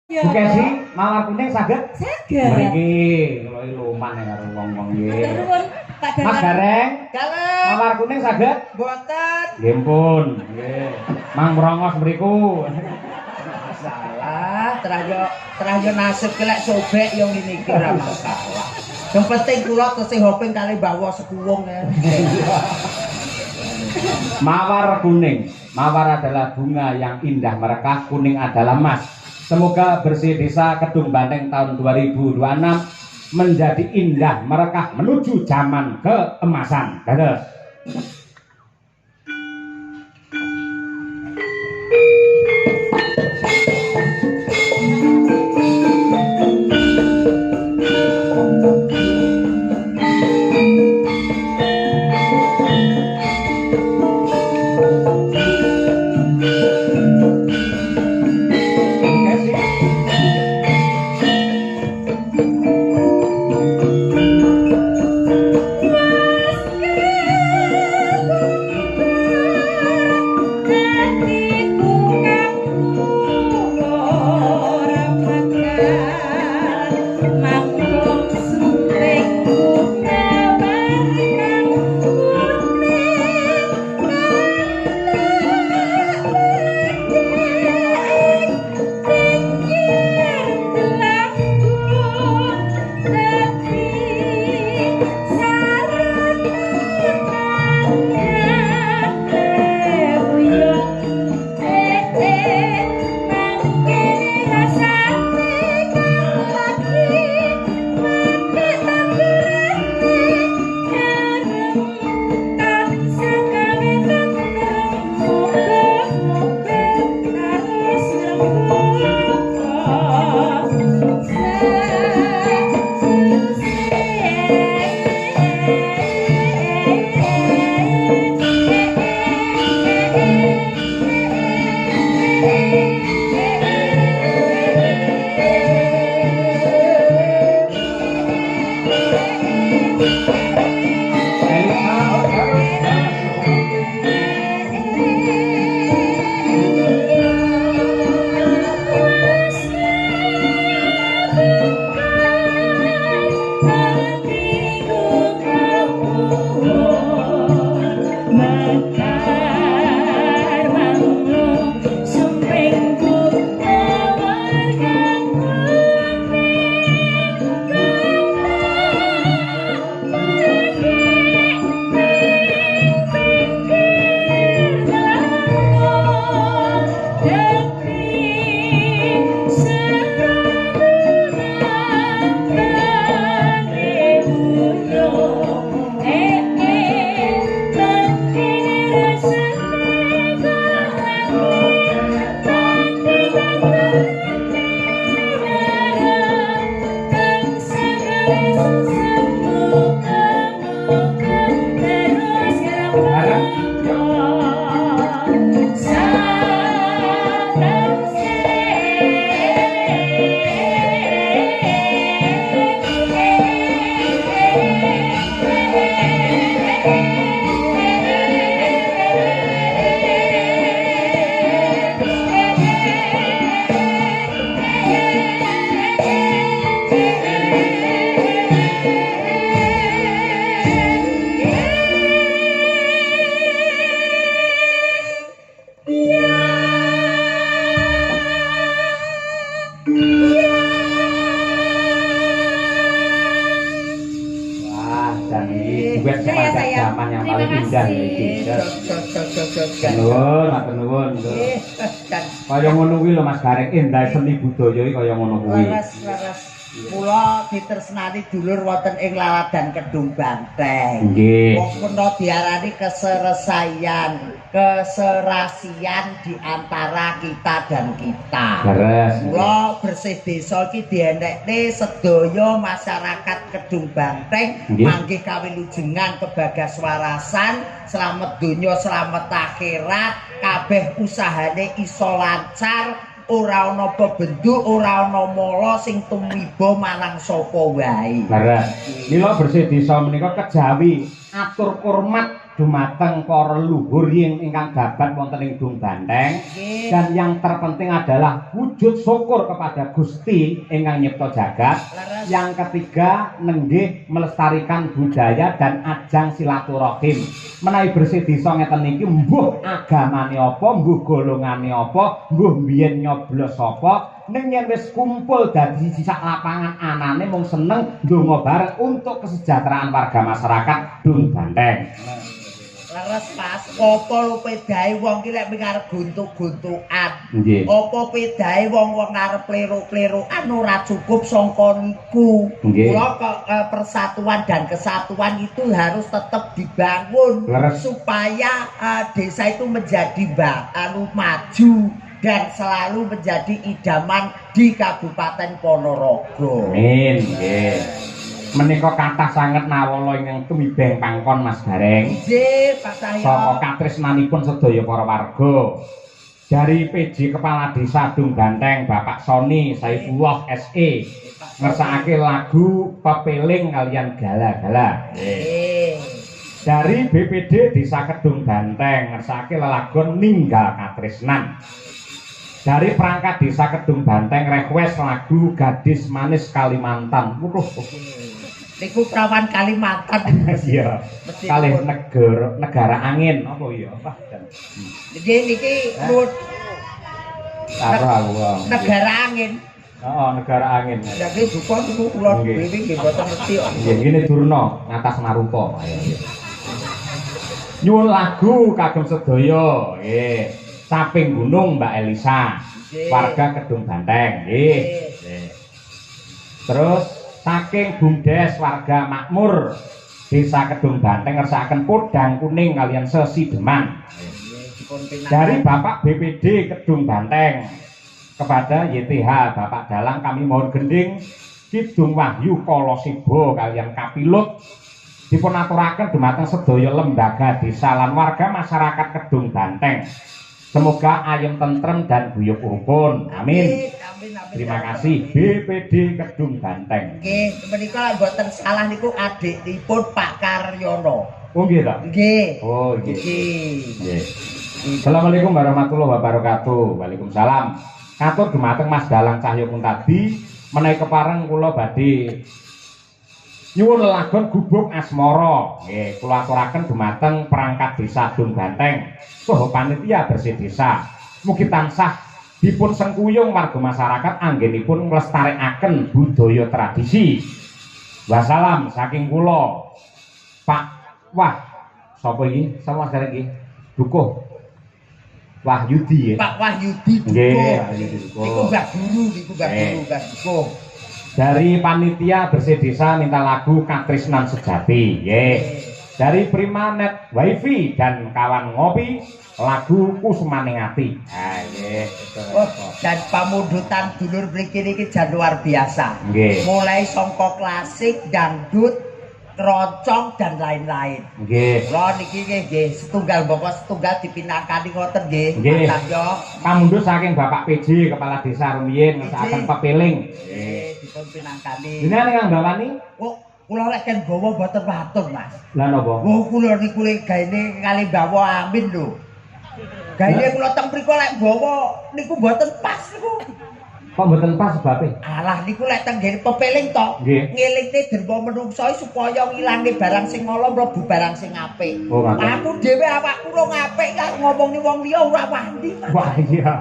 Bukesi mawar kuning saged? Saged. Mriki kula iki luman karo wong-wong nggih. Nuwun Pak Gareng. Mas Gareng, Gareng. mawar kuning saged? Mboten. Nggih pun, nggih. Mang merongos mriku. Salah, terayo nasib kelek sobek yo ngene iki ora masalah. Yang penting kula tesih hoping kali bawa sekuwung ya. Mawar kuning. Mawar adalah bunga yang indah merekah, kuning adalah emas. Semoga bersih desa Kedung Banteng tahun 2026 menjadi indah merekah menuju zaman keemasan. Dadah. Kaya ngono kuwi lho Mas Gareng, endah seni budaya iki kaya ngono kuwi. Leres. Kula ditresnani dulur wonten ing Laladan Kedung Banteng. Nggih. Wong kena diarani keserasian di antara kita dan kita. Leres. Kula bersih desa iki dienekne sedaya masyarakat Kedung Banteng manggih kawilujengan kebagaswarasan, slamet donya, slamet akhirat, kabeh usahane iso lancar. Ora ana bebenduk, ora ana mala sing tumiba marang sapa wae. Leres. Mila bersih desa menika kejawi atur hormat dumateng para leluhur ingkang gabat wonten ing Dung Banteng. Dan yang terpenting adalah wujud syukur kepada Gusti ingkang nyipta jagat. Yang ketiga nenggih melestarikan budaya dan ajang silaturahim. Menawi bersih desa ngeten niki mbuh agamane apa, mbuh golongane apa, mbuh biyen nyoblos apa, ning yen wis kumpul dadi sak lapangan anane mung seneng ndonga bareng untuk kesejahteraan warga masyarakat Dung Banteng. Leres Mas, apa lu pedahe wong ki lek arep guntuk-guntukan. Apa pedahe wong-wong arep kleru-klerukan ora cukup sangka niku. Kula kok persatuan dan kesatuan itu harus tetap dibangun supaya desa itu menjadi maju dan selalu menjadi idaman di Kabupaten Ponorogo. Amin. Nggih. Menika kathah sanget nawala ingkang tumibeng pangkon Mas Gareng. Nggih, Pak Cahyo. Saka katresnanipun sedaya para warga. Dari PJ Kepala Desa Dung Banteng Bapak Soni Saifullah SE ngersakake lagu Pepeling kalian Gala-gala. Dari BPD Desa Kedung Banteng ngersakake lelagon Ninggal Katresnan. Dari perangkat Desa Kedung Banteng request lagu Gadis Manis Kalimantan. Niku prawan Kalimantan. Iya. Kalih negara angin apa ya? Apa? Niki negara angin. Heeh, negara angin. Jadi duka niku kula dhewe nggih mboten ngerti kok. Nggih, ngene Durna ngatas marupa. Ayo. Nyuwun lagu kagem sedaya. Nggih. Saping Gunung Mbak Elisa. Warga Kedung Banteng. Nggih. Terus saking Bumdes warga makmur Desa Kedung Banteng ngersakaken podang kuning kalian sesideman. Dari Bapak BPD Kedung Banteng kepada YTH Bapak Dalang kami mohon gending Kidung Wahyu Kolosibo kalian Kapilut dipun aturaken dumateng sedaya lembaga desa lan warga masyarakat Kedung Banteng. Semoga ayem tentrem dan guyub rukun. Amin. Terima kasih BPD Kedung Banteng. Nggih, menika lek mboten salah niku adikipun Pak Karyono. Oh nggih ta? Nggih. Oh nggih. Nggih. Assalamualaikum warahmatullahi wabarakatuh. Waalaikumsalam. Katur dumateng Mas Dalang Cahyopun tadi menawi kepareng kula badhe nyuwun lelagon Gubuk Asmara. Nggih, kula aturaken dumateng perangkat Desa Dung Banteng saha panitia bersih desa. Mugi tansah dipun sengkuyung warga masyarakat anggenipun nglestarekaken budaya tradisi. Wassalam saking kula Pak sapa iki? Sapa Mas Gareng iki? Dukuh Wahyudi ya. Pak Wahyudi Dukuh. Nggih, Wahyudi Dukuh. Niku Mbah Guru, Mbah Dukuh. Dari panitia bersih desa minta lagu Katresnan Sejati. Nggih. Dari Primanet Wifi dan kawan ngopi lagu Kusmaning Ati. Ah nggih. Dan pamundutan dulur mriki niki jan luar biasa. Nggih. Mulai sangka klasik, dangdut, keroncong dan lain-lain. Nggih. Kula niki nggih setunggal bapak setunggal dipinakani ngoten nggih. Nggih. Pamundhut saking Bapak PJ Kepala Desa rumiyin ngersakaken Pepeling. Nggih, dipun pinangkani. Jenengan ingkang bawani? Oh, kula lek ken bawa mboten patut, Mas. Lah napa? Oh, kula niku gaene kali bawa amin lho. Gaene kula teng mriku lek bawa niku mboten pas niku. Kok mboten pas sebabe? Alah niku lek teng ngene pepeling to. Ngelingne derma menungso supaya ngilangne barang sing ala mlebu barang sing apik. Oh, aku dhewe awakku rong apik kan ngomongni wong liya ora wani. Wah iya.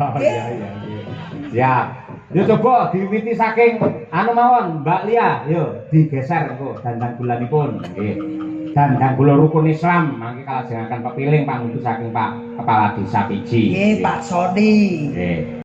Ya. Yo coba diwiwiti saking anu mawon Mbak Lia, yo digeser engko dandang gulanipun. Nggih. Dandang gula rukun Islam mangke kalajengaken pepiling pangudut saking Pak Kepala Desa Piji. Nggih, Pak Soni. Nggih.